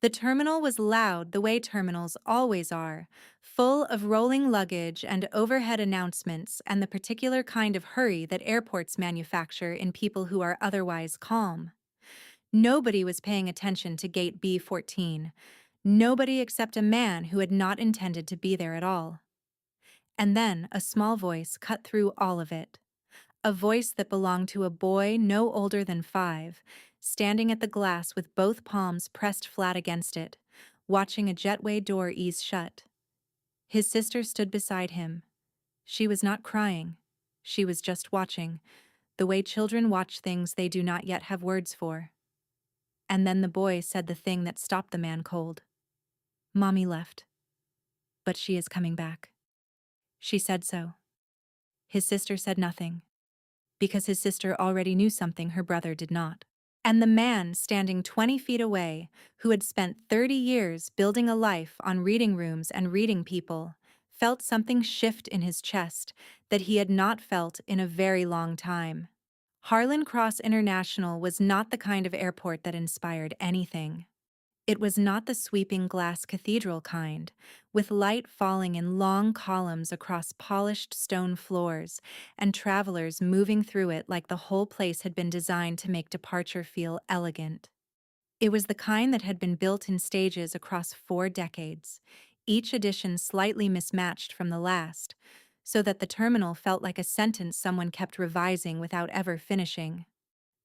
The terminal was loud the way terminals always are, full of rolling luggage and overhead announcements and the particular kind of hurry that airports manufacture in people who are otherwise calm. Nobody was paying attention to gate B14. Nobody except a man who had not intended to be there at all. And then a small voice cut through all of it. A voice that belonged to a boy no older than 5, standing at the glass with both palms pressed flat against it, watching a jetway door ease shut. His sister stood beside him. She was not crying. She was just watching, the way children watch things they do not yet have words for. And then the boy said the thing that stopped the man cold. "Mommy left. But she is coming back." She said so. His sister said nothing, because his sister already knew something her brother did not. And the man standing 20 feet away, who had spent 30 years building a life on reading rooms and reading people, felt something shift in his chest that he had not felt in a very long time. Harlan Cross International was not the kind of airport that inspired anything. It was not the sweeping glass cathedral kind, with light falling in long columns across polished stone floors, and travelers moving through it like the whole place had been designed to make departure feel elegant. It was the kind that had been built in stages across 4 decades, each edition slightly mismatched from the last, so that the terminal felt like a sentence someone kept revising without ever finishing.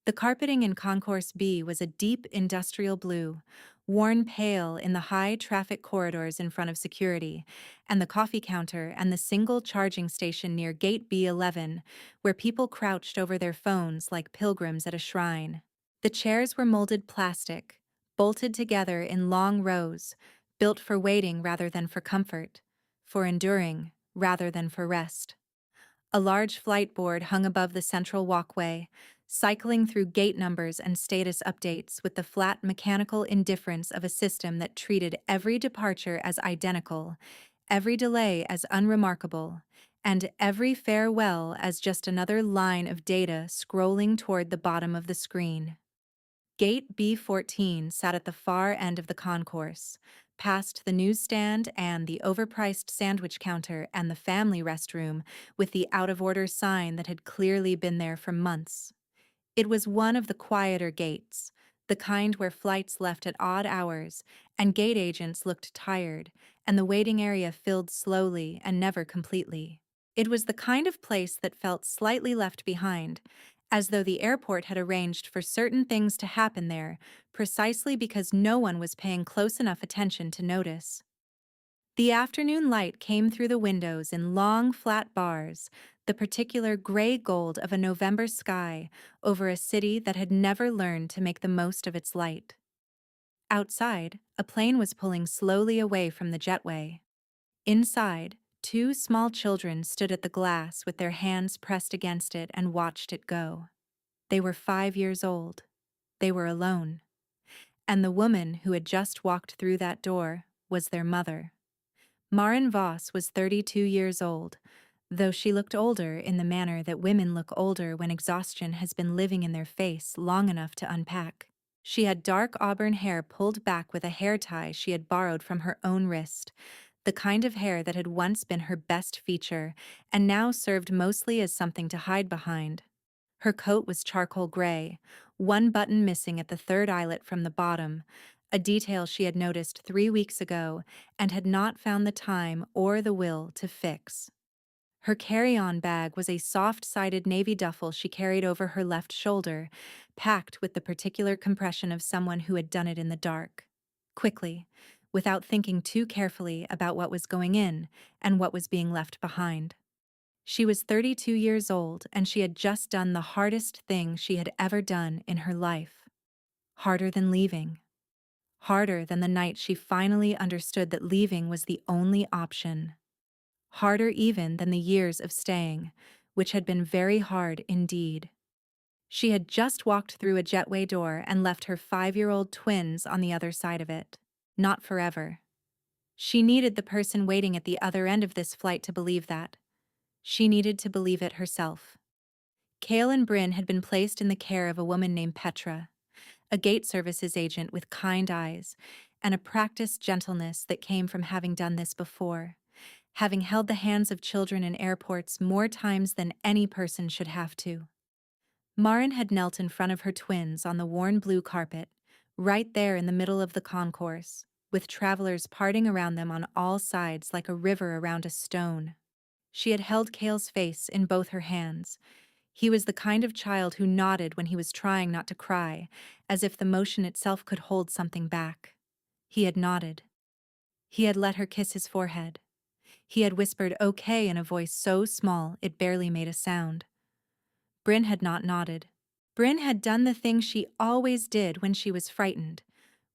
The carpeting in Concourse B was a deep industrial blue, worn pale in the high traffic corridors in front of security, and the coffee counter and the single charging station near Gate B11, where people crouched over their phones like pilgrims at a shrine. The chairs were molded plastic, bolted together in long rows, built for waiting rather than for comfort, for enduring rather than for rest. A large flight board hung above the central walkway, cycling through gate numbers and status updates with the flat mechanical indifference of a system that treated every departure as identical, every delay as unremarkable, and every farewell as just another line of data scrolling toward the bottom of the screen. Gate B14 sat at the far end of the concourse, past the newsstand and the overpriced sandwich counter and the family restroom with the out-of-order sign that had clearly been there for months. It was one of the quieter gates, the kind where flights left at odd hours, and gate agents looked tired, and the waiting area filled slowly and never completely. It was the kind of place that felt slightly left behind, as though the airport had arranged for certain things to happen there, precisely because no one was paying close enough attention to notice. The afternoon light came through the windows in long, flat bars, the particular gray gold of a November sky over a city that had never learned to make the most of its light. Outside, a plane was pulling slowly away from the jetway. Inside, 2 small children stood at the glass with their hands pressed against it and watched it go. They were 5 years old. They were alone. And the woman who had just walked through that door was their mother. Maren Voss was 32 years old, though she looked older in the manner that women look older when exhaustion has been living in their face long enough to unpack. She had dark auburn hair pulled back with a hair tie she had borrowed from her own wrist, the kind of hair that had once been her best feature and now served mostly as something to hide behind. Her coat was charcoal gray, one button missing at the third eyelet from the bottom, a detail she had noticed 3 weeks ago and had not found the time or the will to fix. Her carry-on bag was a soft-sided navy duffel she carried over her left shoulder, packed with the particular compression of someone who had done it in the dark. Quickly, without thinking too carefully about what was going in and what was being left behind. She was 32 years old, and she had just done the hardest thing she had ever done in her life. Harder than leaving. Harder than the night she finally understood that leaving was the only option. Harder even than the years of staying, which had been very hard indeed. She had just walked through a jetway door and left her 5-year-old twins on the other side of it. Not forever. She needed the person waiting at the other end of this flight to believe that. She needed to believe it herself. Cale and Bryn had been placed in the care of a woman named Petra, a gate services agent with kind eyes, and a practiced gentleness that came from having done this before, having held the hands of children in airports more times than any person should have to. Marin had knelt in front of her twins on the worn blue carpet, right there in the middle of the concourse, with travelers parting around them on all sides like a river around a stone. She had held Cale's face in both her hands. He was the kind of child who nodded when he was trying not to cry, as if the motion itself could hold something back. He had nodded. He had let her kiss his forehead. He had whispered "okay" in a voice so small it barely made a sound. Bryn had not nodded. Bryn had done the thing she always did when she was frightened,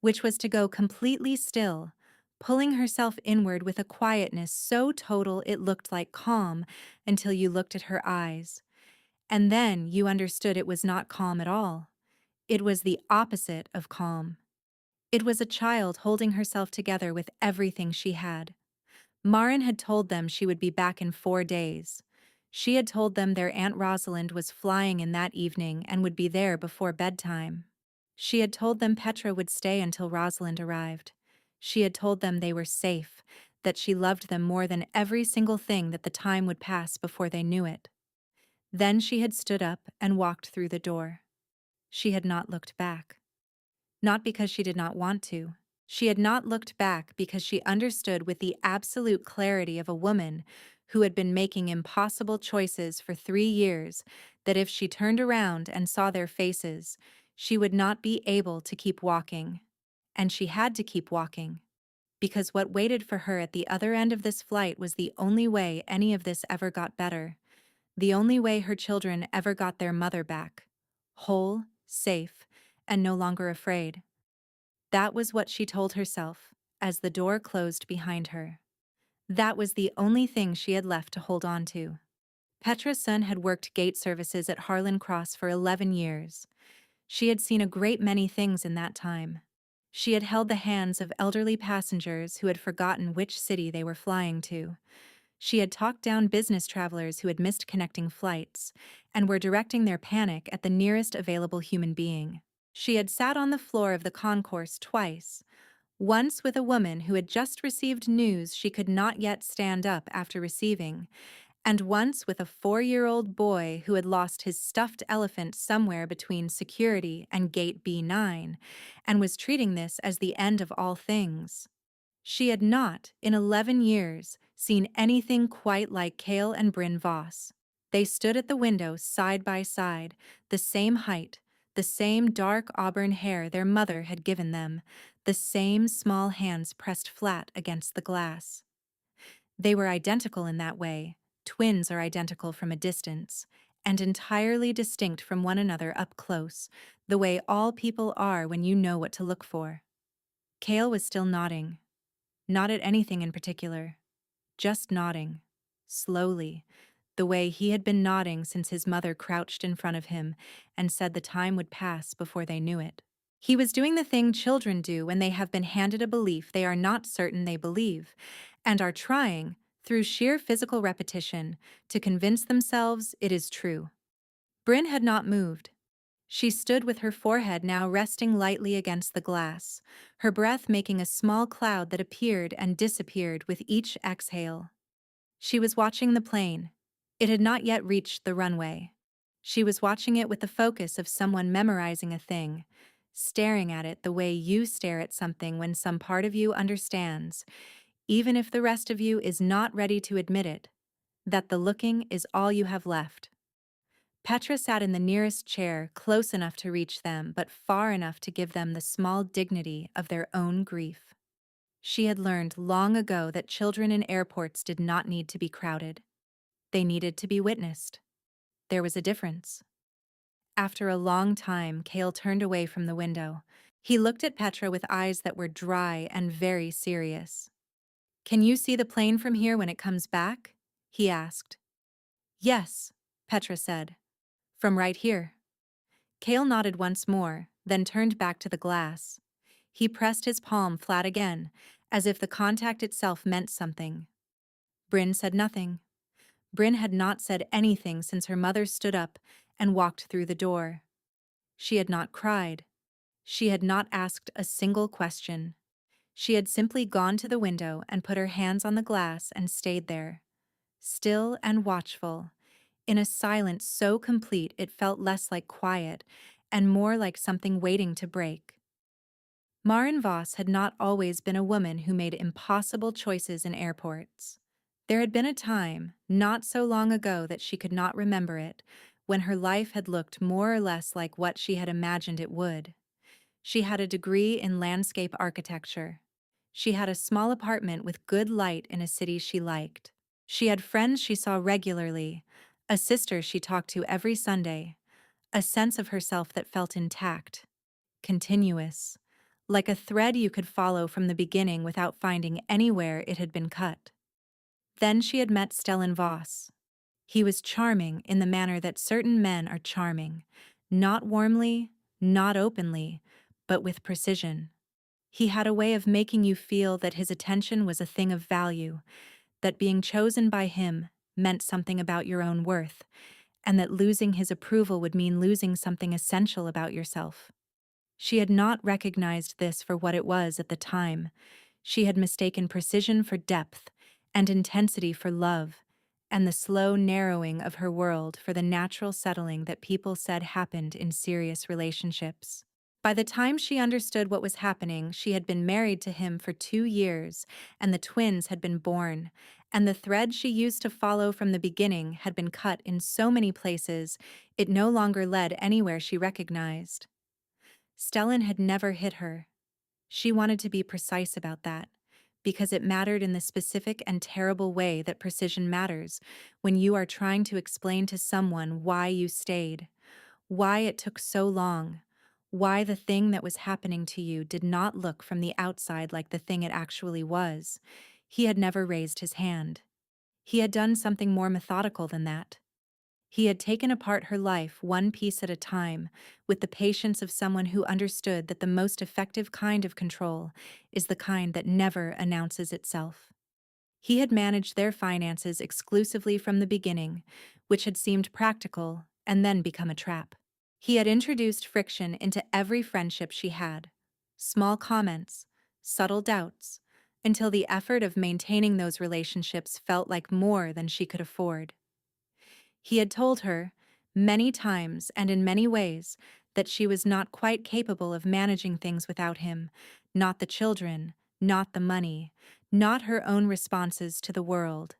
which was to go completely still, pulling herself inward with a quietness so total it looked like calm until you looked at her eyes. And then you understood it was not calm at all. It was the opposite of calm. It was a child holding herself together with everything she had. Marin had told them she would be back in 4 days. She had told them their Aunt Rosalind was flying in that evening and would be there before bedtime. She had told them Petra would stay until Rosalind arrived. She had told them they were safe, that she loved them more than every single thing, that the time would pass before they knew it. Then she had stood up and walked through the door. She had not looked back. Not because she did not want to. She had not looked back because she understood with the absolute clarity of a woman who had been making impossible choices for 3 years that if she turned around and saw their faces, she would not be able to keep walking. And she had to keep walking. Because what waited for her at the other end of this flight was the only way any of this ever got better. The only way her children ever got their mother back. Whole, safe, and no longer afraid. That was what she told herself, as the door closed behind her. That was the only thing she had left to hold on to. Petra's son had worked gate services at Harlan Cross for 11 years. She had seen a great many things in that time. She had held the hands of elderly passengers who had forgotten which city they were flying to. She had talked down business travelers who had missed connecting flights and were directing their panic at the nearest available human being. She had sat on the floor of the concourse twice, once with a woman who had just received news she could not yet stand up after receiving, and once with a 4-year-old boy who had lost his stuffed elephant somewhere between security and gate B9 and was treating this as the end of all things. She had not, in 11 years, seen anything quite like Cale and Bryn Voss. They stood at the window side by side, the same height, the same dark auburn hair their mother had given them, the same small hands pressed flat against the glass. They were identical in that way. Twins are identical from a distance, and entirely distinct from one another up close, the way all people are when you know what to look for. Cale was still nodding. Not at anything in particular. Just nodding. Slowly. The way he had been nodding since his mother crouched in front of him and said the time would pass before they knew it. He was doing the thing children do when they have been handed a belief they are not certain they believe, and are trying, through sheer physical repetition, to convince themselves it is true. Bryn had not moved. She stood with her forehead now resting lightly against the glass, her breath making a small cloud that appeared and disappeared with each exhale. She was watching the plane. It had not yet reached the runway. She was watching it with the focus of someone memorizing a thing, staring at it the way you stare at something when some part of you understands, even if the rest of you is not ready to admit it, that the looking is all you have left. Petra sat in the nearest chair, close enough to reach them, but far enough to give them the small dignity of their own grief. She had learned long ago that children in airports did not need to be crowded. They needed to be witnessed. There was a difference. After a long time, Cale turned away from the window. He looked at Petra with eyes that were dry and very serious. "Can you see the plane from here when it comes back?" he asked. "Yes," Petra said. "From right here." Cale nodded once more, then turned back to the glass. He pressed his palm flat again, as if the contact itself meant something. Bryn said nothing. Bryn had not said anything since her mother stood up and walked through the door. She had not cried. She had not asked a single question. She had simply gone to the window and put her hands on the glass and stayed there, still and watchful, in a silence so complete it felt less like quiet and more like something waiting to break. Maren Voss had not always been a woman who made impossible choices in airports. There had been a time, not so long ago that she could not remember it, when her life had looked more or less like what she had imagined it would. She had a degree in landscape architecture. She had a small apartment with good light in a city she liked. She had friends she saw regularly, a sister she talked to every Sunday, a sense of herself that felt intact, continuous, like a thread you could follow from the beginning without finding anywhere it had been cut. Then she had met Stellan Voss. He was charming in the manner that certain men are charming, not warmly, not openly, but with precision. He had a way of making you feel that his attention was a thing of value, that being chosen by him meant something about your own worth, and that losing his approval would mean losing something essential about yourself. She had not recognized this for what it was at the time. She had mistaken precision for depth, and intensity for love, and the slow narrowing of her world for the natural settling that people said happened in serious relationships. By the time she understood what was happening, she had been married to him for 2 years, and the twins had been born, and the thread she used to follow from the beginning had been cut in so many places it no longer led anywhere she recognized. Stellan had never hit her. She wanted to be precise about that, because it mattered in the specific and terrible way that precision matters when you are trying to explain to someone why you stayed, why it took so long, why the thing that was happening to you did not look from the outside like the thing it actually was. He had never raised his hand. He had done something more methodical than that. He had taken apart her life one piece at a time, with the patience of someone who understood that the most effective kind of control is the kind that never announces itself. He had managed their finances exclusively from the beginning, which had seemed practical and then become a trap. He had introduced friction into every friendship she had, small comments, subtle doubts, until the effort of maintaining those relationships felt like more than she could afford. He had told her, many times and in many ways, that she was not quite capable of managing things without him, not the children, not the money, not her own responses to the world.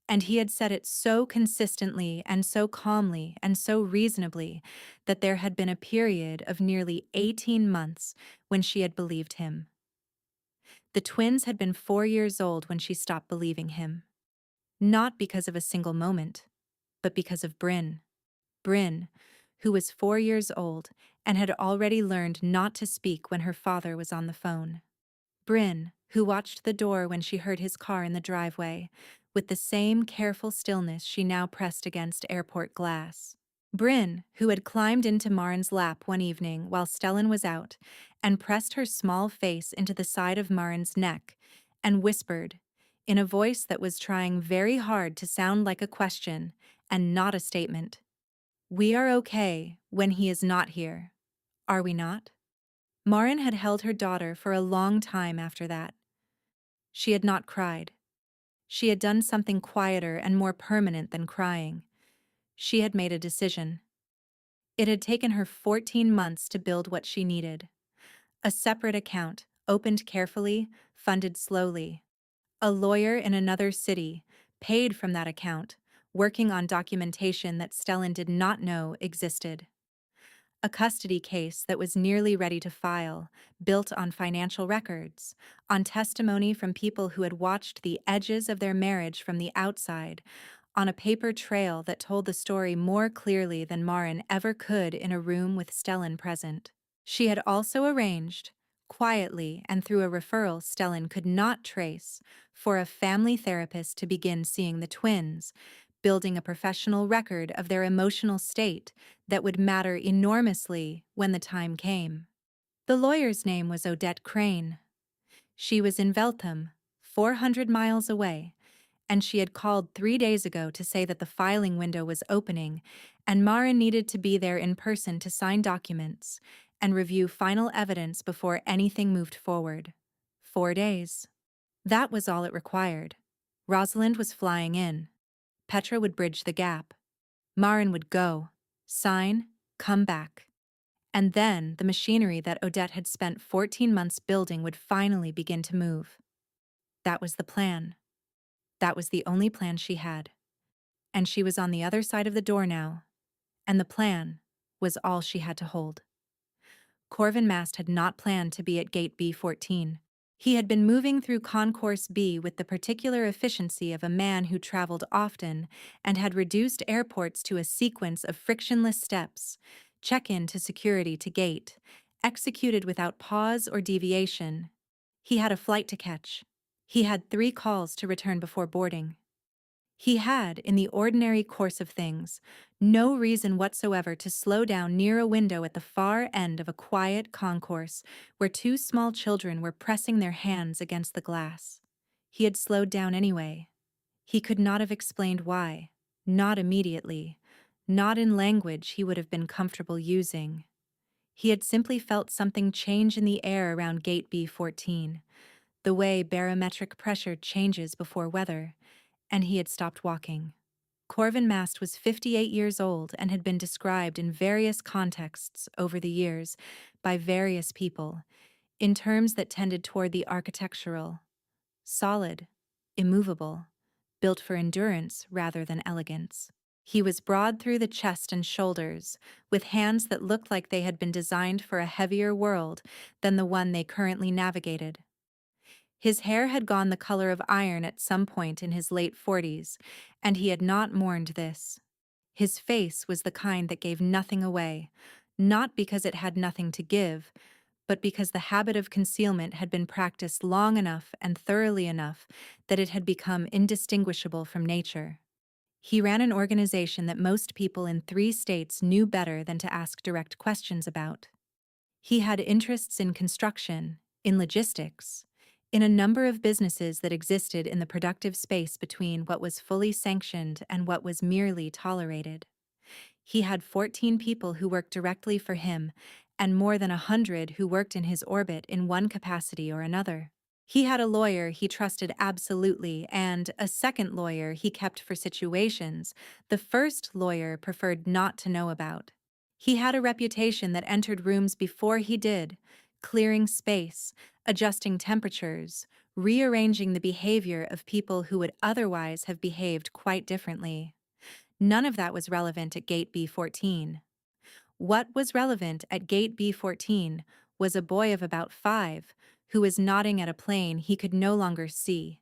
And he had said it so consistently and so calmly and so reasonably that there had been a period of nearly 18 months when she had believed him. The twins had been 4 years old when she stopped believing him. Not because of a single moment, but because of Bryn. Bryn, who was 4 years old and had already learned not to speak when her father was on the phone. Bryn, who watched the door when she heard his car in the driveway, with the same careful stillness she now pressed against airport glass. Bryn, who had climbed into Marin's lap one evening while Stellan was out, and pressed her small face into the side of Marin's neck, and whispered, in a voice that was trying very hard to sound like a question and not a statement, "We are okay when he is not here, are we not?" Marin had held her daughter for a long time after that. She had not cried. She had done something quieter and more permanent than crying. She had made a decision. It had taken her 14 months to build what she needed. A separate account, opened carefully, funded slowly. A lawyer in another city, paid from that account, working on documentation that Stellan did not know existed. A custody case that was nearly ready to file, built on financial records, on testimony from people who had watched the edges of their marriage from the outside, on a paper trail that told the story more clearly than Marin ever could in a room with Stellan present. She had also arranged, quietly and through a referral Stellan could not trace, for a family therapist to begin seeing the twins, building a professional record of their emotional state that would matter enormously when the time came. The lawyer's name was Odette Crane. She was in Veltham, 400 miles away, and she had called 3 days ago to say that the filing window was opening and Marin needed to be there in person to sign documents and review final evidence before anything moved forward. 4 days. That was all it required. Rosalind was flying in. Petra would bridge the gap. Marin would go, sign, come back. And then the machinery that Odette had spent 14 months building would finally begin to move. That was the plan. That was the only plan she had. And she was on the other side of the door now. And the plan was all she had to hold. Corvin Mast had not planned to be at Gate B14. He had been moving through Concourse B with the particular efficiency of a man who traveled often and had reduced airports to a sequence of frictionless steps, check-in to security to gate, executed without pause or deviation. He had a flight to catch. He had 3 calls to return before boarding. He had, in the ordinary course of things, no reason whatsoever to slow down near a window at the far end of a quiet concourse where 2 small children were pressing their hands against the glass. He had slowed down anyway. He could not have explained why, not immediately, not in language he would have been comfortable using. He had simply felt something change in the air around Gate B14, the way barometric pressure changes before weather, and he had stopped walking. Corvin Mast was 58 years old and had been described in various contexts over the years by various people in terms that tended toward the architectural, solid, immovable, built for endurance rather than elegance. He was broad through the chest and shoulders, with hands that looked like they had been designed for a heavier world than the one they currently navigated. His hair had gone the color of iron at some point in his late 40s, and he had not mourned this. His face was the kind that gave nothing away, not because it had nothing to give, but because the habit of concealment had been practiced long enough and thoroughly enough that it had become indistinguishable from nature. He ran an organization that most people in 3 states knew better than to ask direct questions about. He had interests in construction, in logistics, in a number of businesses that existed in the productive space between what was fully sanctioned and what was merely tolerated. He had 14 people who worked directly for him, and more than 100 who worked in his orbit in one capacity or another. He had a lawyer he trusted absolutely, and a second lawyer he kept for situations the first lawyer preferred not to know about. He had a reputation that entered rooms before he did, clearing space, adjusting temperatures, rearranging the behavior of people who would otherwise have behaved quite differently. None of that was relevant at Gate B14. What was relevant at Gate B14 was a boy of about 5 who was nodding at a plane he could no longer see,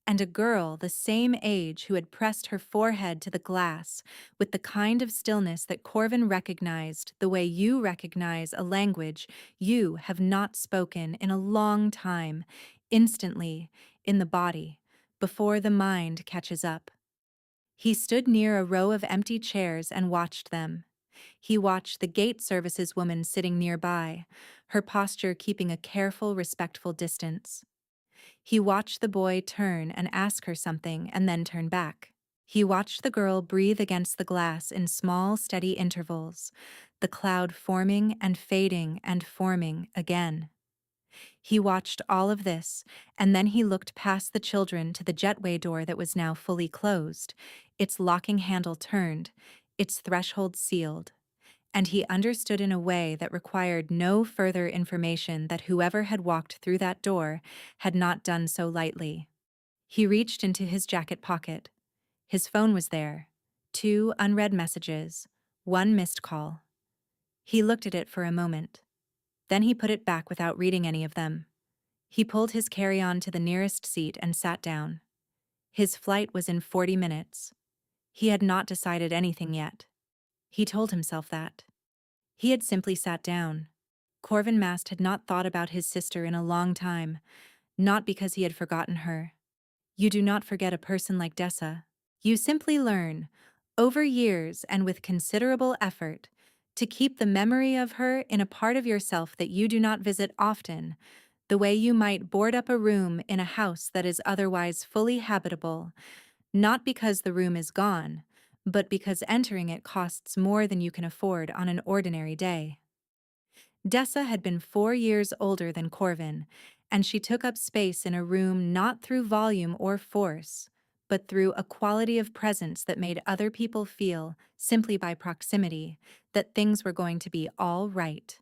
and a girl the same age who had pressed her forehead to the glass with the kind of stillness that Corvin recognized the way you recognize a language you have not spoken in a long time, instantly, in the body, before the mind catches up. He stood near a row of empty chairs and watched them. He watched the gate services woman sitting nearby, her posture keeping a careful, respectful distance. He watched the boy turn and ask her something and then turn back. He watched the girl breathe against the glass in small, steady intervals, the cloud forming and fading and forming again. He watched all of this, and then he looked past the children to the jetway door that was now fully closed, its locking handle turned, its threshold sealed. And he understood in a way that required no further information that whoever had walked through that door had not done so lightly. He reached into his jacket pocket. His phone was there. 2 unread messages, 1 missed call. He looked at it for a moment. Then he put it back without reading any of them. He pulled his carry-on to the nearest seat and sat down. His flight was in 40 minutes. He had not decided anything yet. He told himself that. He had simply sat down. Corvin Mast had not thought about his sister in a long time, not because he had forgotten her. You do not forget a person like Dessa. You simply learn, over years and with considerable effort, to keep the memory of her in a part of yourself that you do not visit often, the way you might board up a room in a house that is otherwise fully habitable, not because the room is gone, but because entering it costs more than you can afford on an ordinary day. Dessa had been 4 years older than Corvin, and she took up space in a room not through volume or force, but through a quality of presence that made other people feel, simply by proximity, that things were going to be all right.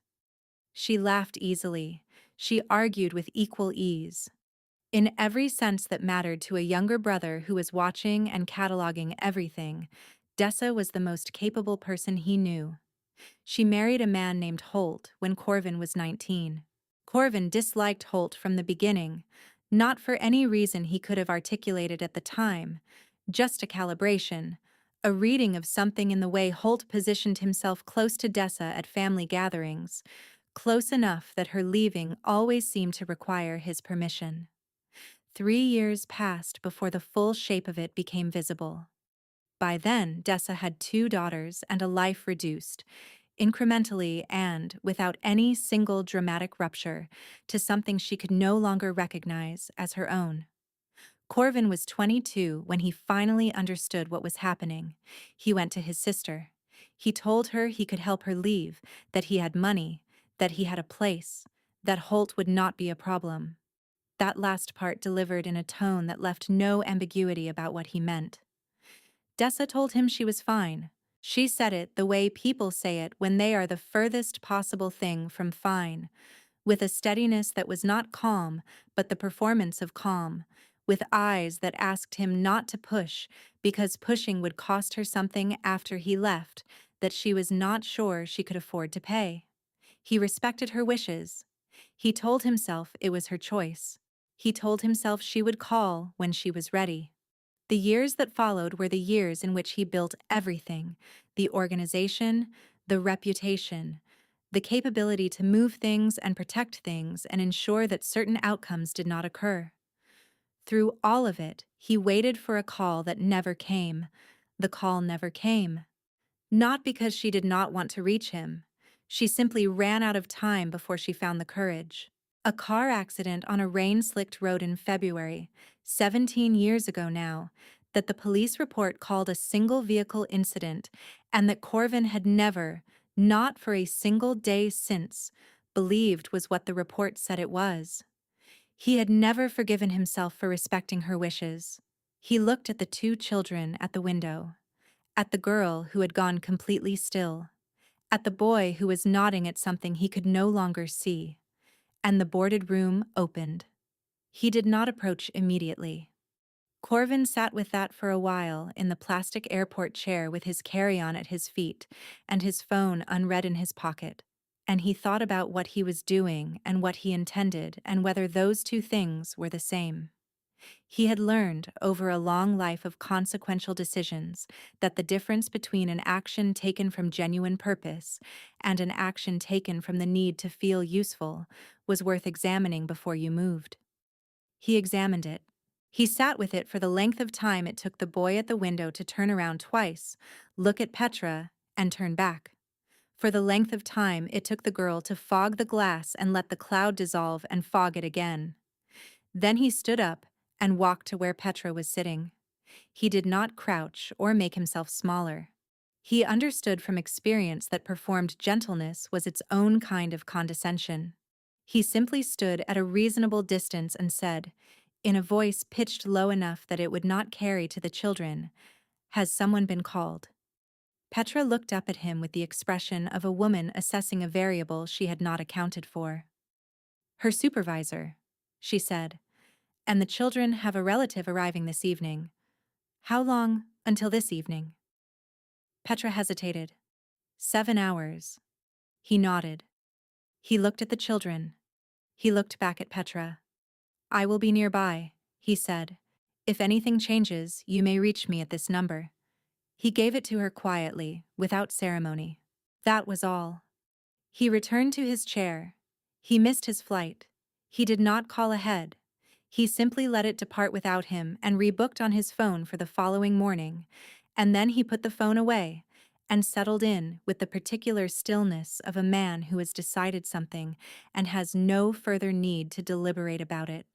She laughed easily. She argued with equal ease. In every sense that mattered to a younger brother who was watching and cataloging everything, Dessa was the most capable person he knew. She married a man named Holt when Corvin was 19. Corvin disliked Holt from the beginning, not for any reason he could have articulated at the time, just a calibration, a reading of something in the way Holt positioned himself close to Dessa at family gatherings, close enough that her leaving always seemed to require his permission. 3 years passed before the full shape of it became visible. By then, Dessa had 2 daughters and a life reduced, incrementally and without any single dramatic rupture, to something she could no longer recognize as her own. Corvin was 22 when he finally understood what was happening. He went to his sister. He told her he could help her leave, that he had money, that he had a place, that Holt would not be a problem. That last part delivered in a tone that left no ambiguity about what he meant. Dessa told him she was fine. She said it the way people say it when they are the furthest possible thing from fine, with a steadiness that was not calm, but the performance of calm, with eyes that asked him not to push, because pushing would cost her something after he left that she was not sure she could afford to pay. He respected her wishes. He told himself it was her choice. He told himself she would call when she was ready. The years that followed were the years in which he built everything: the organization, the reputation, the capability to move things and protect things and ensure that certain outcomes did not occur. Through all of it, he waited for a call that never came. The call never came. Not because she did not want to reach him. She simply ran out of time before she found the courage. A car accident on a rain-slicked road in February, 17 years ago now, that the police report called a single-vehicle incident, and that Corvin had never, not for a single day since, believed was what the report said it was. He had never forgiven himself for respecting her wishes. He looked at the 2 children at the window, at the girl who had gone completely still, at the boy who was nodding at something he could no longer see. And the boarded room opened. He did not approach immediately. Corvin sat with that for a while in the plastic airport chair with his carry-on at his feet and his phone unread in his pocket, and he thought about what he was doing and what he intended and whether those 2 things were the same. He had learned, over a long life of consequential decisions, that the difference between an action taken from genuine purpose and an action taken from the need to feel useful was worth examining before you moved. He examined it. He sat with it for the length of time it took the boy at the window to turn around twice, look at Petra, and turn back. For the length of time it took the girl to fog the glass and let the cloud dissolve and fog it again. Then he stood up and walked to where Petra was sitting. He did not crouch or make himself smaller. He understood from experience that performed gentleness was its own kind of condescension. He simply stood at a reasonable distance and said, in a voice pitched low enough that it would not carry to the children, "Has someone been called?" Petra looked up at him with the expression of a woman assessing a variable she had not accounted for. "Her supervisor," she said. "And the children have a relative arriving this evening. How long until this evening?" Petra hesitated. 7 hours. He nodded. He looked at the children. He looked back at Petra. "I will be nearby," he said. "If anything changes, you may reach me at this number." He gave it to her quietly, without ceremony. That was all. He returned to his chair. He missed his flight. He did not call ahead. He simply let it depart without him and rebooked on his phone for the following morning, and then he put the phone away and settled in with the particular stillness of a man who has decided something and has no further need to deliberate about it.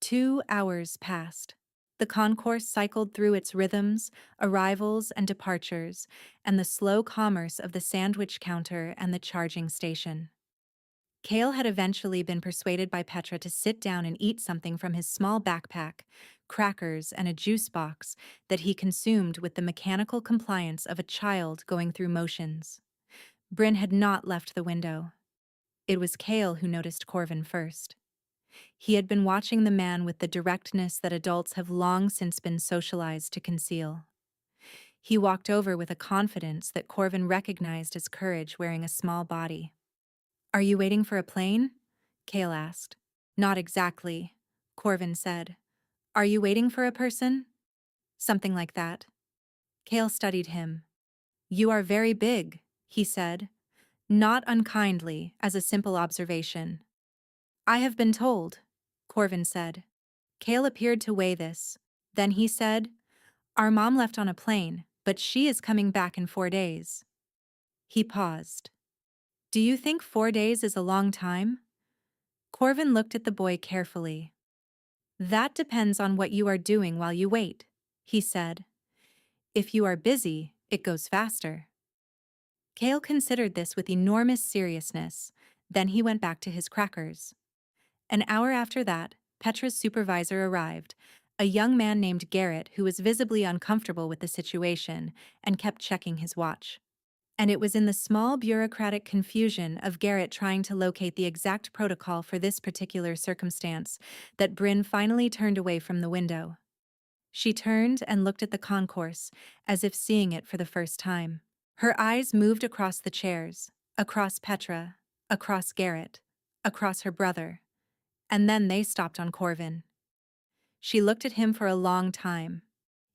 2 hours passed. The concourse cycled through its rhythms, arrivals and departures, and the slow commerce of the sandwich counter and the charging station. Kale had eventually been persuaded by Petra to sit down and eat something from his small backpack, crackers and a juice box that he consumed with the mechanical compliance of a child going through motions. Bryn had not left the window. It was Kale who noticed Corvin first. He had been watching the man with the directness that adults have long since been socialized to conceal. He walked over with a confidence that Corvin recognized as courage wearing a small body. "Are you waiting for a plane?" Kale asked. "Not exactly," Corvin said. "Are you waiting for a person?" "Something like that." Kale studied him. "You are very big," he said, not unkindly, as a simple observation. "I have been told," Corvin said. Kale appeared to weigh this. Then he said, "Our mom left on a plane, but she is coming back in 4 days." He paused. "Do you think 4 days is a long time?" Corvin looked at the boy carefully. "That depends on what you are doing while you wait," he said. "If you are busy, it goes faster." Kale considered this with enormous seriousness. Then he went back to his crackers. An hour after that, Petra's supervisor arrived, a young man named Garrett who was visibly uncomfortable with the situation and kept checking his watch. And it was in the small bureaucratic confusion of Garrett trying to locate the exact protocol for this particular circumstance that Bryn finally turned away from the window. She turned and looked at the concourse, as if seeing it for the first time. Her eyes moved across the chairs, across Petra, across Garrett, across her brother, and then they stopped on Corvin. She looked at him for a long time.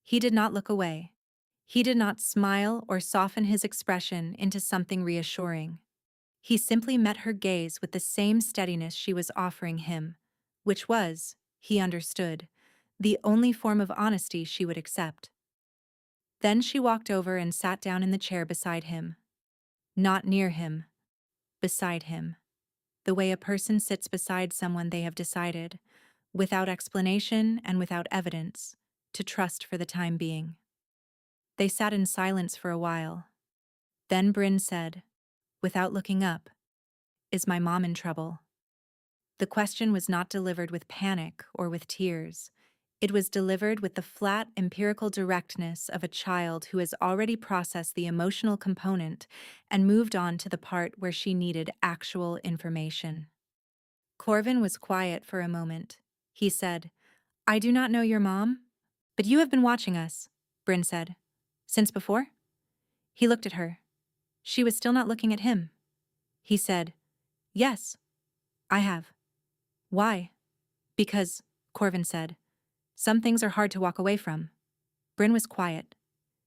He did not look away. He did not smile or soften his expression into something reassuring. He simply met her gaze with the same steadiness she was offering him, which was, he understood, the only form of honesty she would accept. Then she walked over and sat down in the chair beside him. Not near him, beside him. The way a person sits beside someone they have decided, without explanation and without evidence, to trust for the time being. They sat in silence for a while. Then Bryn said, without looking up, "Is my mom in trouble?" The question was not delivered with panic or with tears. It was delivered with the flat, empirical directness of a child who has already processed the emotional component and moved on to the part where she needed actual information. Corvin was quiet for a moment. He said, "I do not know your mom, but you have been watching us," Bryn said. "Since before?" He looked at her. She was still not looking at him. He said, "Yes, I have." "Why?" "Because," Corvin said, "some things are hard to walk away from." Bryn was quiet.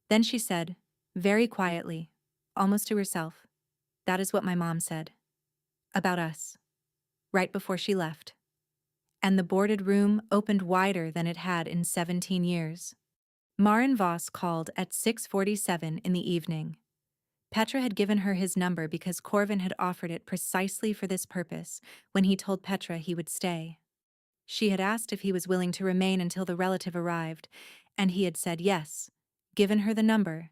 Then she said, very quietly, almost to herself, "That is what my mom said. About us." Right before she left. And the boarded room opened wider than it had in 17 years. Marin Voss called at 6:47 in the evening. Petra had given her his number because Corvin had offered it precisely for this purpose when he told Petra he would stay. She had asked if he was willing to remain until the relative arrived, and he had said yes, given her the number,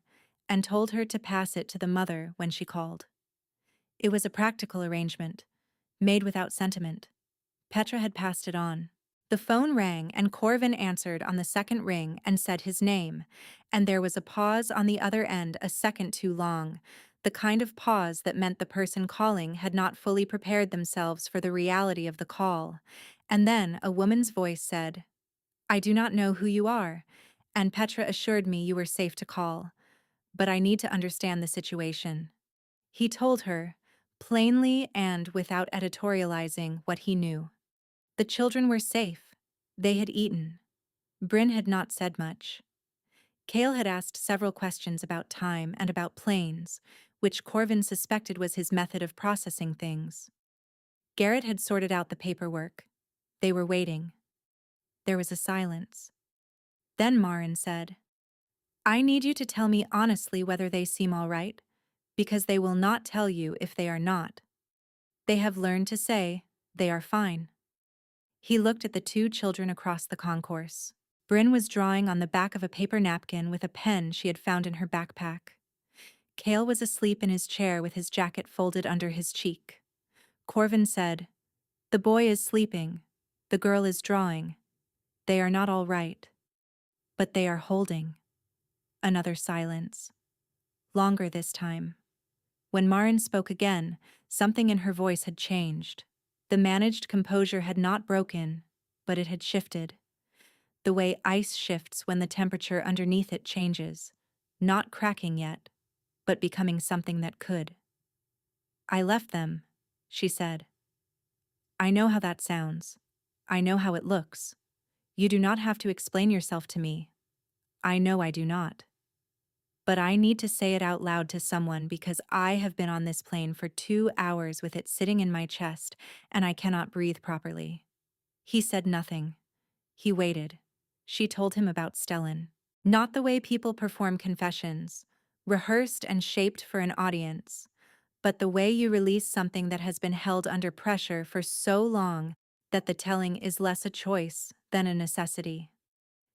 and told her to pass it to the mother when she called. It was a practical arrangement, made without sentiment. Petra had passed it on. The phone rang and Corvin answered on the second ring and said his name, and there was a pause on the other end a second too long, the kind of pause that meant the person calling had not fully prepared themselves for the reality of the call. And then a woman's voice said, "I do not know who you are, and Petra assured me you were safe to call, but I need to understand the situation." He told her, plainly and without editorializing, what he knew. The children were safe. They had eaten. Bryn had not said much. Kale had asked several questions about time and about planes, which Corvin suspected was his method of processing things. Garrett had sorted out the paperwork. They were waiting. There was a silence. Then Marin said, "I need you to tell me honestly whether they seem all right, because they will not tell you if they are not. They have learned to say, they are fine." He looked at the two children across the concourse. Bryn was drawing on the back of a paper napkin with a pen she had found in her backpack. Kale was asleep in his chair with his jacket folded under his cheek. Corvin said, "The boy is sleeping. The girl is drawing. They are not all right. But they are holding." Another silence. Longer this time. When Marin spoke again, something in her voice had changed. The managed composure had not broken, but it had shifted. The way ice shifts when the temperature underneath it changes. Not cracking yet, but becoming something that could. "I left them," she said. "I know how that sounds. I know how it looks. You do not have to explain yourself to me. I know I do not. But I need to say it out loud to someone because I have been on this plane for 2 hours with it sitting in my chest and I cannot breathe properly." He said nothing. He waited. She told him about Stellan. Not the way people perform confessions, rehearsed and shaped for an audience, but the way you release something that has been held under pressure for so long that the telling is less a choice than a necessity.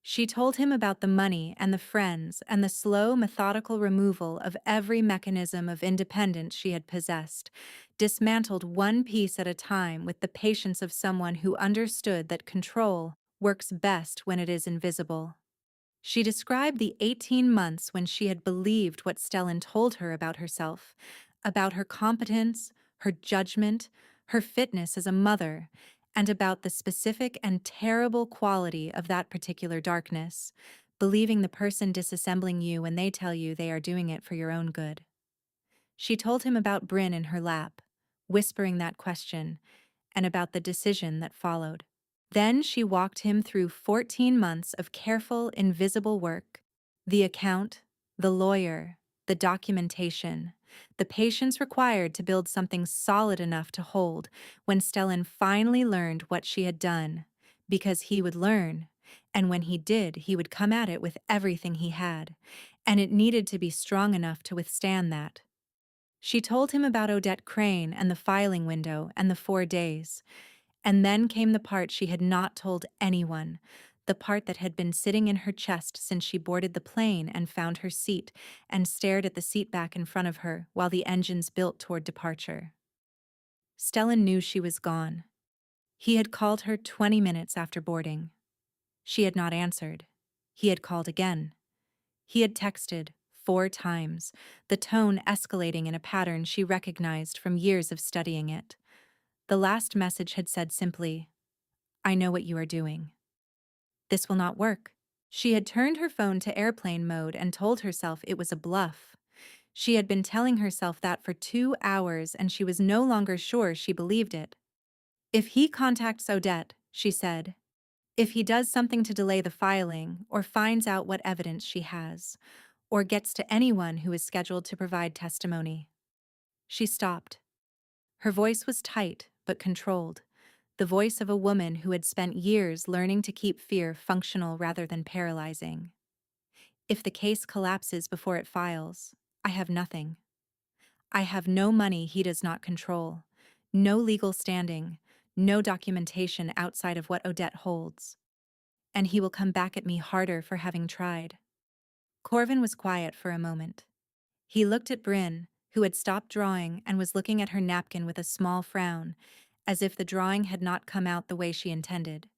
She told him about the money and the friends and the slow, methodical removal of every mechanism of independence she had possessed, dismantled one piece at a time with the patience of someone who understood that control works best when it is invisible. She described the 18 months when she had believed what Stellan told her about herself, about her competence, her judgment, her fitness as a mother, and about the specific and terrible quality of that particular darkness, believing the person disassembling you when they tell you they are doing it for your own good. She told him about Bryn in her lap, whispering that question, and about the decision that followed. Then she walked him through 14 months of careful, invisible work: the account, the lawyer, the documentation, the patience required to build something solid enough to hold when Stellan finally learned what she had done, because he would learn, and when he did, he would come at it with everything he had, and it needed to be strong enough to withstand that. She told him about Odette Crane and the filing window and the 4 days. And then came the part she had not told anyone, the part that had been sitting in her chest since she boarded the plane and found her seat and stared at the seat back in front of her while the engines built toward departure. Stellan knew she was gone. He had called her 20 minutes after boarding. She had not answered. He had called again. He had texted 4 times, the tone escalating in a pattern she recognized from years of studying it. The last message had said simply, "I know what you are doing." This will not work. She had turned her phone to airplane mode and told herself it was a bluff. She had been telling herself that for 2 hours and she was no longer sure she believed it. "If he contacts Odette," she said, "if he does something to delay the filing or finds out what evidence she has, or gets to anyone who is scheduled to provide testimony." She stopped. Her voice was tight but controlled, the voice of a woman who had spent years learning to keep fear functional rather than paralyzing. "If the case collapses before it files, I have nothing. I have no money he does not control, no legal standing, no documentation outside of what Odette holds. And he will come back at me harder for having tried." Corvin was quiet for a moment. He looked at Bryn, who had stopped drawing and was looking at her napkin with a small frown, as if the drawing had not come out the way she intended.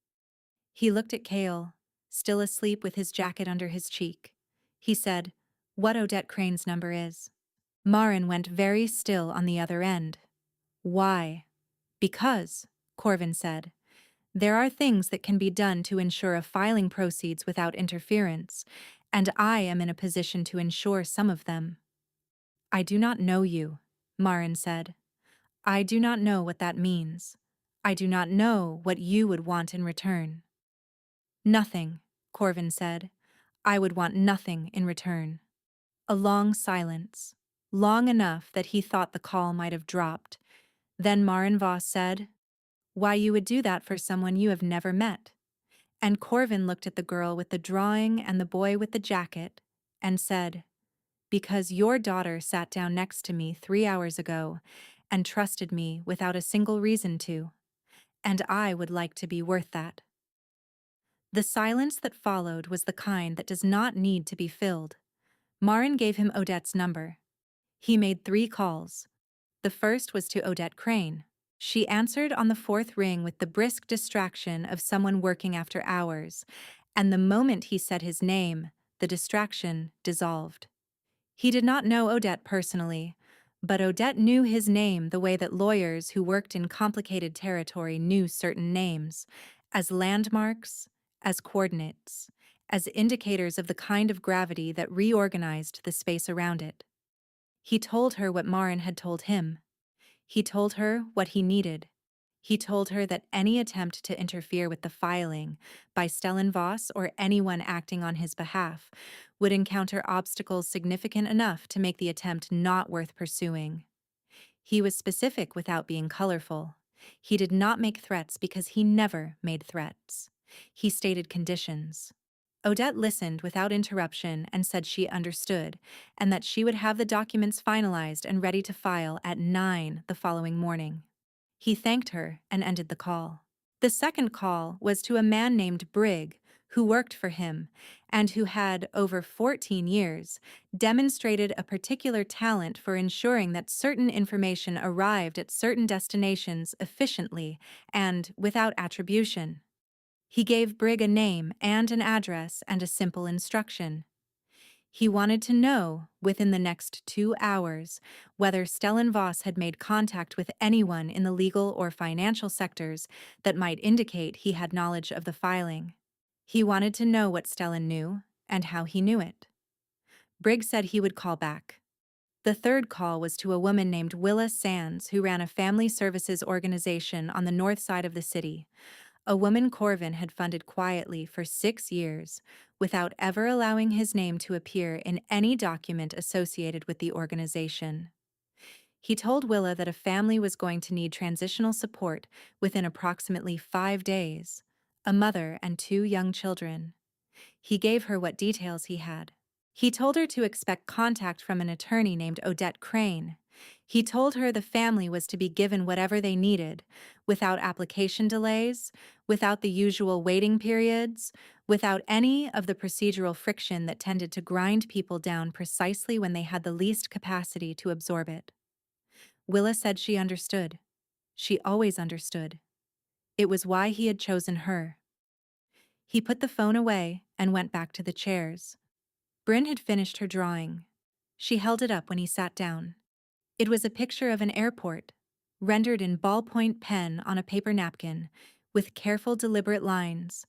He looked at Cale, still asleep with his jacket under his cheek. He said, "What Odette Crane's number is?" Marin went very still on the other end. "Why?" "Because," Corvin said, "there are things that can be done to ensure a filing proceeds without interference, and I am in a position to ensure some of them." "I do not know you," Marin said. "I do not know what that means. I do not know what you would want in return." "Nothing," Corvin said. "I would want nothing in return." A long silence, long enough that he thought the call might have dropped. Then Marin Voss said, "Why you would do that for someone you have never met?" And Corvin looked at the girl with the drawing and the boy with the jacket and said, "Because your daughter sat down next to me 3 hours ago and trusted me without a single reason to, and I would like to be worth that." The silence that followed was the kind that does not need to be filled. Marin gave him Odette's number. He made 3 calls. The first was to Odette Crane. She answered on the fourth ring with the brisk distraction of someone working after hours, and the moment he said his name, the distraction dissolved. He did not know Odette personally, but Odette knew his name the way that lawyers who worked in complicated territory knew certain names, as landmarks, as coordinates, as indicators of the kind of gravity that reorganized the space around it. He told her what Marin had told him. He told her what he needed. He told her that any attempt to interfere with the filing by Stellan Voss or anyone acting on his behalf would encounter obstacles significant enough to make the attempt not worth pursuing. He was specific without being colorful. He did not make threats because he never made threats. He stated conditions. Odette listened without interruption and said she understood, and that she would have the documents finalized and ready to file at 9 the following morning. He thanked her and ended the call. The second call was to a man named Brigg, who worked for him, and who had, over 14 years, demonstrated a particular talent for ensuring that certain information arrived at certain destinations efficiently and without attribution. He gave Brigg a name and an address and a simple instruction. He wanted to know, within the next 2 hours, whether Stellan Voss had made contact with anyone in the legal or financial sectors that might indicate he had knowledge of the filing. He wanted to know what Stellan knew and how he knew it. Briggs said he would call back. The third call was to a woman named Willa Sands, who ran a family services organization on the north side of the city. A woman Corvin had funded quietly for 6 years, without ever allowing his name to appear in any document associated with the organization. He told Willa that a family was going to need transitional support within approximately 5 days, a mother and 2 young children. He gave her what details he had. He told her to expect contact from an attorney named Odette Crane. He told her the family was to be given whatever they needed, without application delays, without the usual waiting periods, without any of the procedural friction that tended to grind people down precisely when they had the least capacity to absorb it. Willa said she understood. She always understood. It was why he had chosen her. He put the phone away and went back to the chairs. Bryn had finished her drawing. She held it up when he sat down. It was a picture of an airport, rendered in ballpoint pen on a paper napkin, with careful, deliberate lines.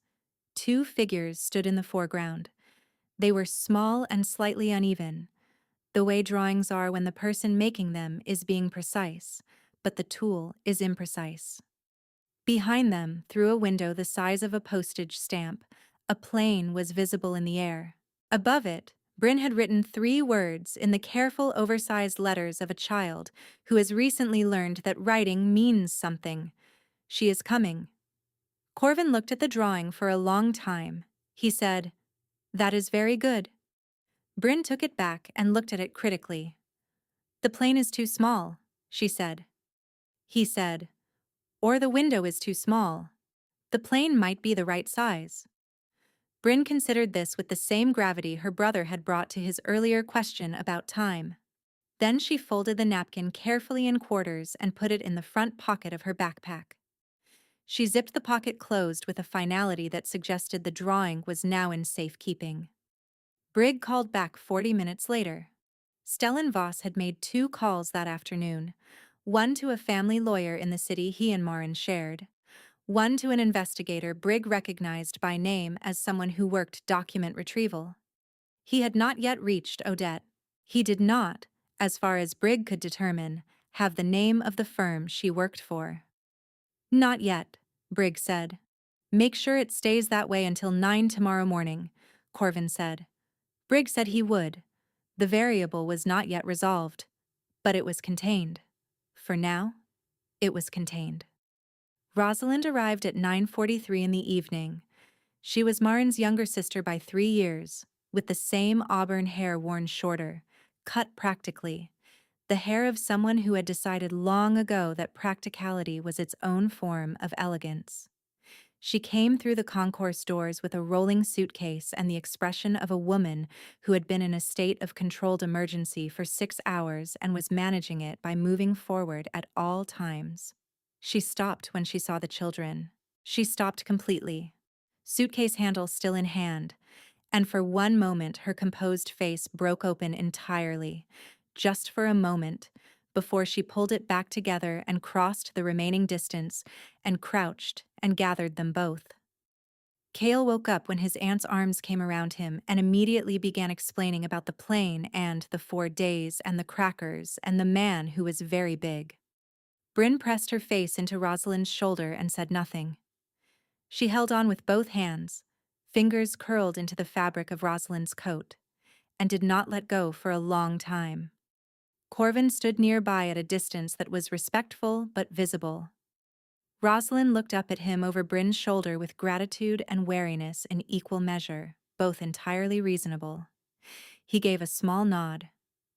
2 figures stood in the foreground. They were small and slightly uneven, the way drawings are when the person making them is being precise, but the tool is imprecise. Behind them, through a window the size of a postage stamp, a plane was visible in the air. Above it, Bryn had written 3 words in the careful, oversized letters of a child who has recently learned that writing means something. She is coming. Corvin looked at the drawing for a long time. He said, "That is very good." Bryn took it back and looked at it critically. "The plane is too small," she said. He said, "Or the window is too small. The plane might be the right size." Bryn considered this with the same gravity her brother had brought to his earlier question about time. Then she folded the napkin carefully in quarters and put it in the front pocket of her backpack. She zipped the pocket closed with a finality that suggested the drawing was now in safekeeping. Brigg called back 40 minutes later. Stellan Voss had made 2 calls that afternoon, one to a family lawyer in the city he and Marin shared, one to an investigator Brigg recognized by name as someone who worked document retrieval. He had not yet reached Odette. He did not, as far as Brigg could determine, have the name of the firm she worked for. "Not yet," Brigg said. "Make sure it stays that way until 9 tomorrow morning," Corvin said. Brigg said he would. The variable was not yet resolved, but it was contained. For now, it was contained. Rosalind arrived at 9:43 in the evening. She was Marin's younger sister by 3 years, with the same auburn hair worn shorter, cut practically, the hair of someone who had decided long ago that practicality was its own form of elegance. She came through the concourse doors with a rolling suitcase and the expression of a woman who had been in a state of controlled emergency for 6 hours and was managing it by moving forward at all times. She stopped when she saw the children. She stopped completely, suitcase handle still in hand, and for one moment her composed face broke open entirely, just for a moment, before she pulled it back together and crossed the remaining distance and crouched and gathered them both. Cale woke up when his aunt's arms came around him and immediately began explaining about the plane and the 4 days and the crackers and the man who was very big. Bryn pressed her face into Rosalind's shoulder and said nothing. She held on with both hands, fingers curled into the fabric of Rosalind's coat, and did not let go for a long time. Corvin stood nearby at a distance that was respectful but visible. Rosalind looked up at him over Bryn's shoulder with gratitude and wariness in equal measure, both entirely reasonable. He gave a small nod.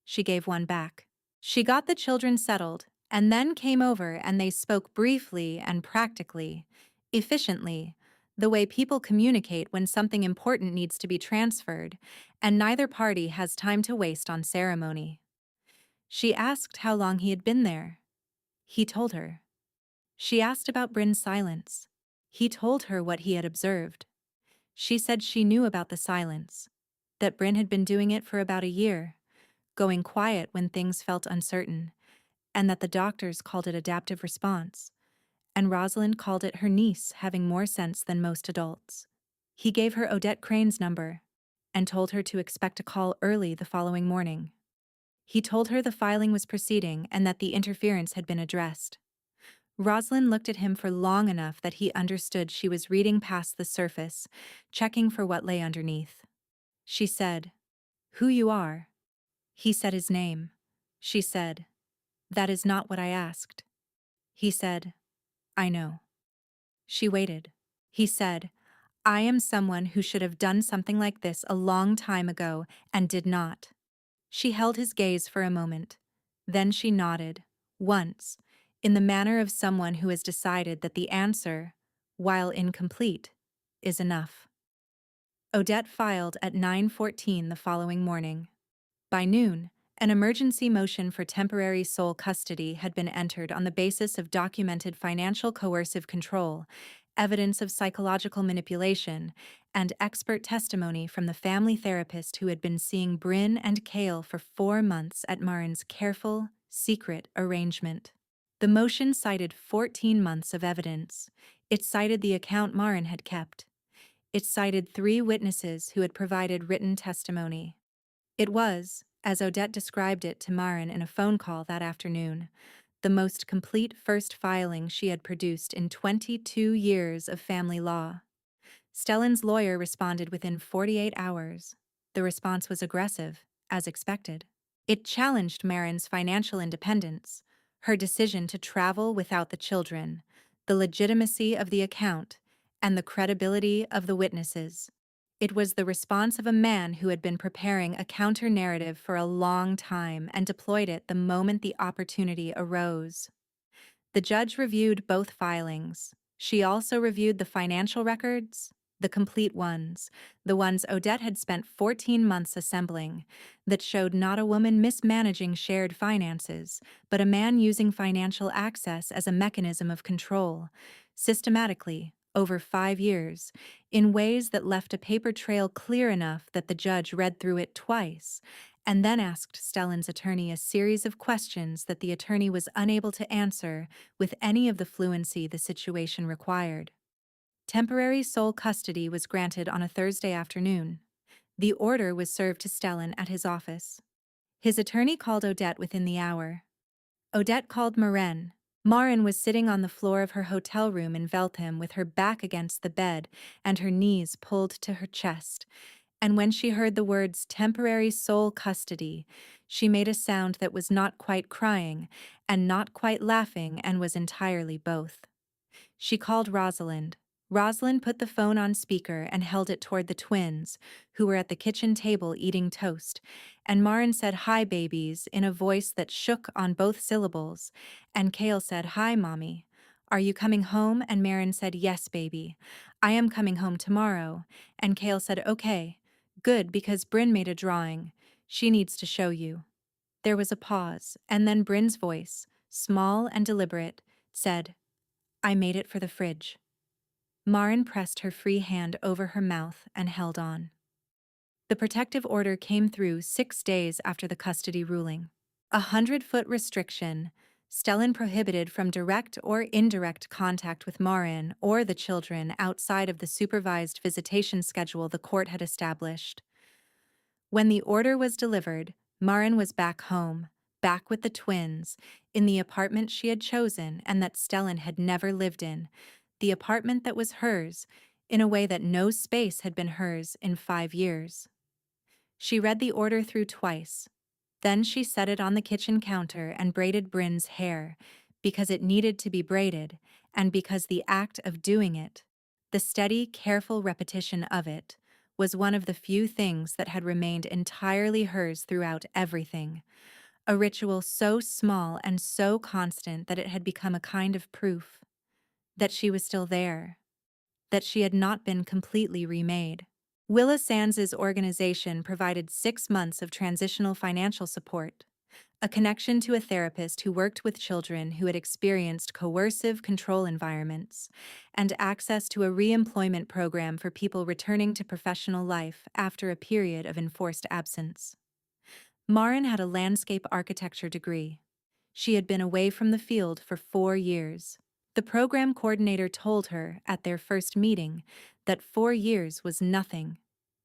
She gave one back. She got the children settled, and then came over and they spoke briefly and practically, efficiently, the way people communicate when something important needs to be transferred, and neither party has time to waste on ceremony. She asked how long he had been there. He told her. She asked about Bryn's silence. He told her what he had observed. She said she knew about the silence, that Bryn had been doing it for about a year, going quiet when things felt uncertain, and that the doctors called it adaptive response, and Rosalind called it her niece having more sense than most adults. He gave her Odette Crane's number and told her to expect a call early the following morning. He told her the filing was proceeding and that the interference had been addressed. Rosalind looked at him for long enough that he understood she was reading past the surface, checking for what lay underneath. She said, "Who you are?" He said his name. She said, "That is not what I asked." He said, "I know." She waited. He said, "I am someone who should have done something like this a long time ago and did not." She held his gaze for a moment. Then she nodded, once, in the manner of someone who has decided that the answer, while incomplete, is enough. Odette filed at 9:14 the following morning. By noon, an emergency motion for temporary sole custody had been entered on the basis of documented financial coercive control, evidence of psychological manipulation, and expert testimony from the family therapist who had been seeing Bryn and Cale for 4 months at Marin's careful, secret arrangement. The motion cited 14 months of evidence. It cited the account Marin had kept. It cited 3 witnesses who had provided written testimony. It was, as Odette described it to Marin in a phone call that afternoon, the most complete first filing she had produced in 22 years of family law. Stellan's lawyer responded within 48 hours. The response was aggressive, as expected. It challenged Marin's financial independence, her decision to travel without the children, the legitimacy of the account, and the credibility of the witnesses. It was the response of a man who had been preparing a counter-narrative for a long time and deployed it the moment the opportunity arose. The judge reviewed both filings. She also reviewed the financial records, the complete ones, the ones Odette had spent 14 months assembling, that showed not a woman mismanaging shared finances, but a man using financial access as a mechanism of control, systematically, over 5 years, in ways that left a paper trail clear enough that the judge read through it twice, and then asked Stellan's attorney a series of questions that the attorney was unable to answer with any of the fluency the situation required. Temporary sole custody was granted on a Thursday afternoon. The order was served to Stellan at his office. His attorney called Odette within the hour. Odette called Marin. Marin was sitting on the floor of her hotel room in Veltham with her back against the bed and her knees pulled to her chest, and when she heard the words temporary sole custody, she made a sound that was not quite crying and not quite laughing and was entirely both. She called Rosalind. Rosalind put the phone on speaker and held it toward the twins, who were at the kitchen table eating toast, and Marin said, "Hi, babies," in a voice that shook on both syllables, and Cale said, "Hi, Mommy. Are you coming home?" And Marin said, "Yes, baby. I am coming home tomorrow." And Cale said, "Okay. Good, because Bryn made a drawing. She needs to show you." There was a pause, and then Bryn's voice, small and deliberate, said, I made it for the fridge. Marin pressed her free hand over her mouth and held on. The protective order came through 6 days after the custody ruling. 100-foot restriction, Stellan prohibited from direct or indirect contact with Marin or the children outside of the supervised visitation schedule the court had established. When the order was delivered, Marin was back home, back with the twins, in the apartment she had chosen and that Stellan had never lived in, the apartment that was hers, in a way that no space had been hers in 5 years. She read the order through twice. Then she set it on the kitchen counter and braided Bryn's hair, because it needed to be braided, and because the act of doing it, the steady, careful repetition of it, was one of the few things that had remained entirely hers throughout everything. A ritual so small and so constant that it had become a kind of proof that she was still there, that she had not been completely remade. Willa Sands's organization provided 6 months of transitional financial support, a connection to a therapist who worked with children who had experienced coercive control environments, and access to a re-employment program for people returning to professional life after a period of enforced absence. Marin had a landscape architecture degree. She had been away from the field for 4 years. The program coordinator told her at their first meeting that 4 years was nothing,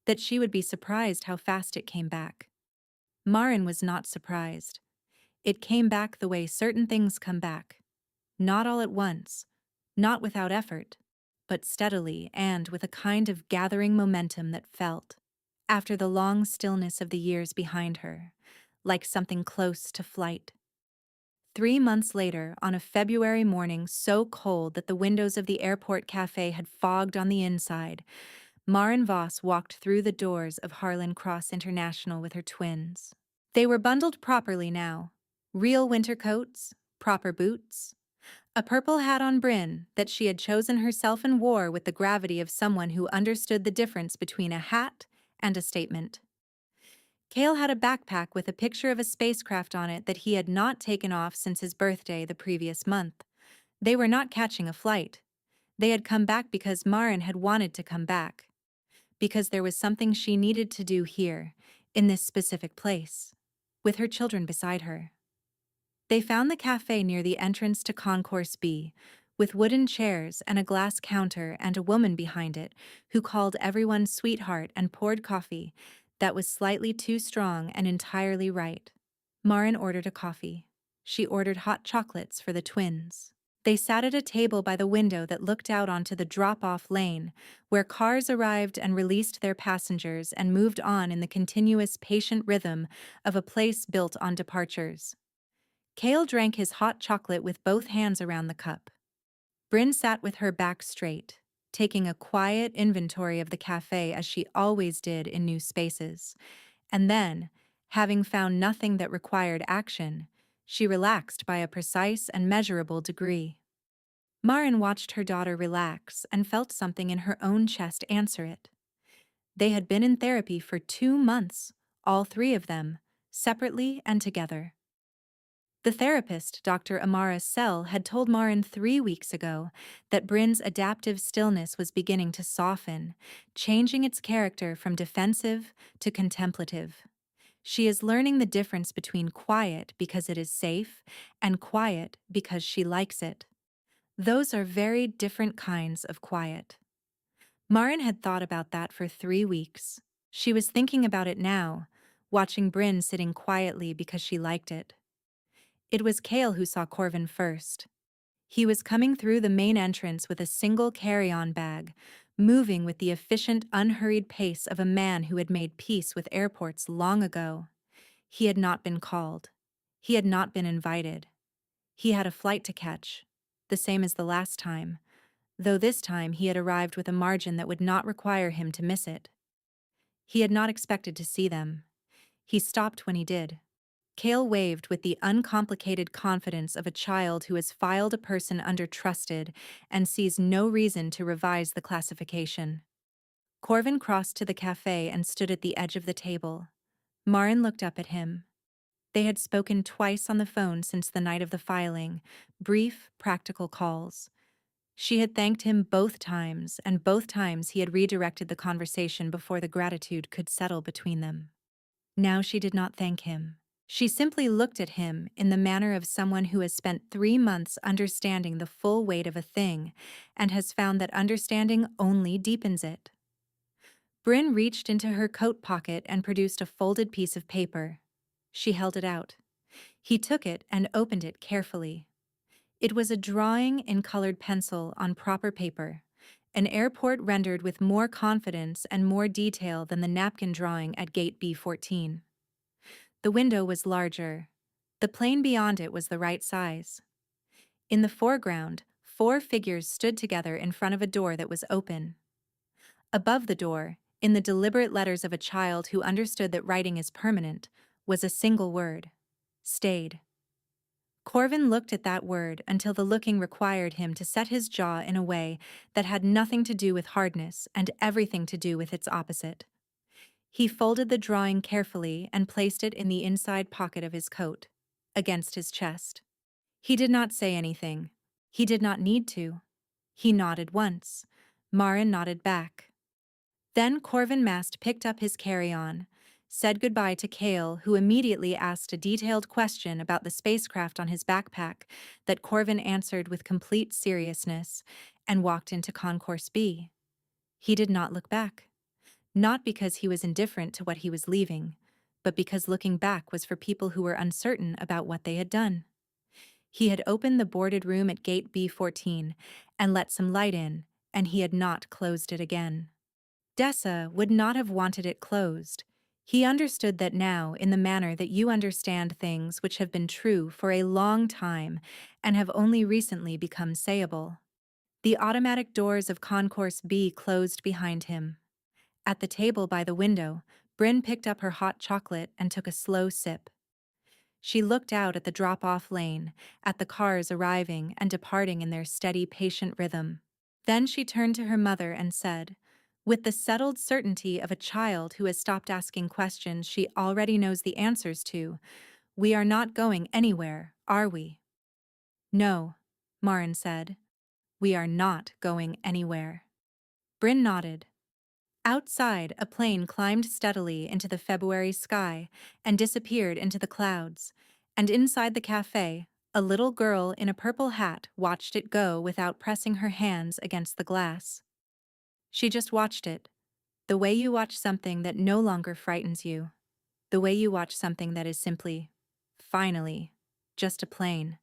that she would be surprised how fast it came back. Marin was not surprised. It came back the way certain things come back. Not all at once, not without effort, but steadily and with a kind of gathering momentum that felt, after the long stillness of the years behind her, like something close to flight. 3 months later, on a February morning so cold that the windows of the airport cafe had fogged on the inside, Marin Voss walked through the doors of Harlan Cross International with her twins. They were bundled properly now. Real winter coats, proper boots, a purple hat on Bryn that she had chosen herself and wore with the gravity of someone who understood the difference between a hat and a statement. Cale had a backpack with a picture of a spacecraft on it that he had not taken off since his birthday the previous month. They were not catching a flight. They had come back because Marin had wanted to come back. Because there was something she needed to do here, in this specific place, with her children beside her. They found the cafe near the entrance to Concourse B, with wooden chairs and a glass counter and a woman behind it who called everyone sweetheart and poured coffee that was slightly too strong and entirely right. Marin ordered a coffee. She ordered hot chocolates for the twins. They sat at a table by the window that looked out onto the drop-off lane, where cars arrived and released their passengers and moved on in the continuous patient rhythm of a place built on departures. Cale drank his hot chocolate with both hands around the cup. Bryn sat with her back straight, taking a quiet inventory of the cafe as she always did in new spaces. And then, having found nothing that required action, she relaxed by a precise and measurable degree. Marin watched her daughter relax and felt something in her own chest answer it. They had been in therapy for 2 months, all 3 of them, separately and together. The therapist, Dr. Amara Sell, had told Marin 3 weeks ago that Bryn's adaptive stillness was beginning to soften, changing its character from defensive to contemplative. She is learning the difference between quiet because it is safe and quiet because she likes it. Those are very different kinds of quiet. Marin had thought about that for 3 weeks. She was thinking about it now, watching Bryn sitting quietly because she liked it. It was Cale who saw Corvin first. He was coming through the main entrance with a single carry-on bag, moving with the efficient, unhurried pace of a man who had made peace with airports long ago. He had not been called. He had not been invited. He had a flight to catch, the same as the last time, though this time he had arrived with a margin that would not require him to miss it. He had not expected to see them. He stopped when he did. Cale waved with the uncomplicated confidence of a child who has filed a person under trusted and sees no reason to revise the classification. Corvin crossed to the cafe and stood at the edge of the table. Marin looked up at him. They had spoken twice on the phone since the night of the filing, brief, practical calls. She had thanked him both times, and both times he had redirected the conversation before the gratitude could settle between them. Now she did not thank him. She simply looked at him in the manner of someone who has spent 3 months understanding the full weight of a thing and has found that understanding only deepens it. Bryn reached into her coat pocket and produced a folded piece of paper. She held it out. He took it and opened it carefully. It was a drawing in colored pencil on proper paper, an airport rendered with more confidence and more detail than the napkin drawing at gate B14. The window was larger. The plane beyond it was the right size. In the foreground, 4 figures stood together in front of a door that was open. Above the door, in the deliberate letters of a child who understood that writing is permanent, was a single word: stayed. Corvin looked at that word until the looking required him to set his jaw in a way that had nothing to do with hardness and everything to do with its opposite. He folded the drawing carefully and placed it in the inside pocket of his coat, against his chest. He did not say anything. He did not need to. He nodded once. Marin nodded back. Then Corvin Mast picked up his carry-on, said goodbye to Kale, who immediately asked a detailed question about the spacecraft on his backpack that Corvin answered with complete seriousness, and walked into Concourse B. He did not look back. Not because he was indifferent to what he was leaving, but because looking back was for people who were uncertain about what they had done. He had opened the boarded room at gate B14 and let some light in, and he had not closed it again. Dessa would not have wanted it closed. He understood that now, in the manner that you understand things which have been true for a long time and have only recently become sayable. The automatic doors of Concourse B closed behind him. At the table by the window, Bryn picked up her hot chocolate and took a slow sip. She looked out at the drop-off lane, at the cars arriving and departing in their steady, patient rhythm. Then she turned to her mother and said, with the settled certainty of a child who has stopped asking questions she already knows the answers to, "We are not going anywhere, are we?" "No," Marin said. "We are not going anywhere." Bryn nodded. Outside, a plane climbed steadily into the February sky and disappeared into the clouds, and inside the cafe, a little girl in a purple hat watched it go without pressing her hands against the glass. She just watched it, the way you watch something that no longer frightens you, the way you watch something that is simply, finally, just a plane,